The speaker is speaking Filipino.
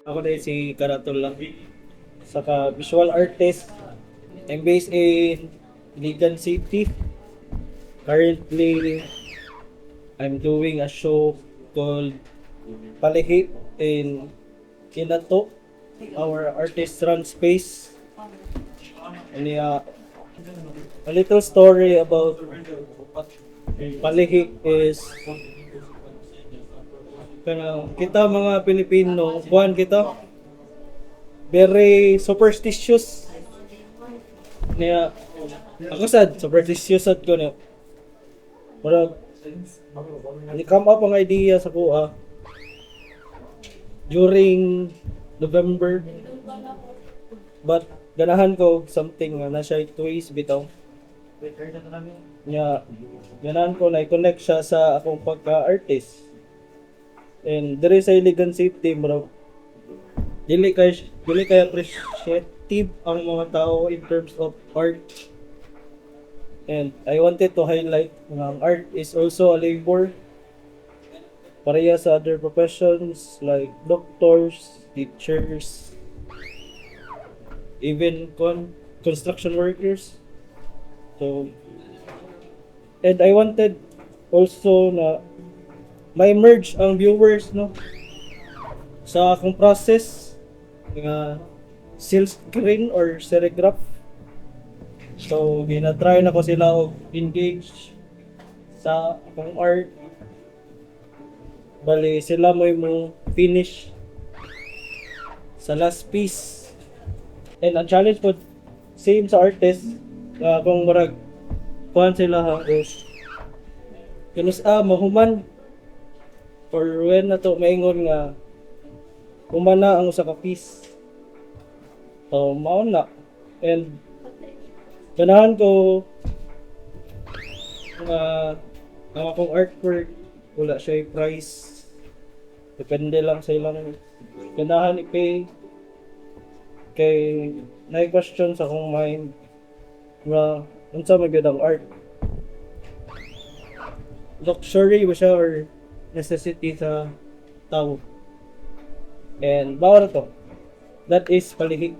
Ako na si Karatol lang. Saka visual artist. I'm based in Ligan City. Currently, I'm doing a show called Palihip in Kinato, our artist run space. And a little story about Palihip is kita mga Pilipino, kuhan kita very superstitious niya. Ako sad superstitious sad ko niya. Murag ni come up ang idea sa kuha during November, but ganahan ko something na siya twice bitaw niya. Ganahan ko na i-connect siya sa akong pagka-artist. And there is a Iligan City, bro. Dili kay appreciative ang mga tao in terms of art. And I wanted to highlight na ang art is also a labor. Pareha sa other professions like doctors, teachers, even construction workers. So, and I wanted also na may merge ang viewers no sa akong process nga silk screen or serigraph. So gina-try na ko sila og engage sa akong art. Bali sila mo finish sa last piece. And ang challenge po same sa artist kung murag kuhan sila ha is kanus mahuman or when na to maingon nga humana ang usa ka piece. So mao na. And ganahan ko nga ang akong artwork wala siya price, depende lang sa ilang ganahan i-pay. Kay na-question sa akong mind nga unsa man gyud ang art, luxury ba siya or necessity sa tao. And bawal to. That is palihik.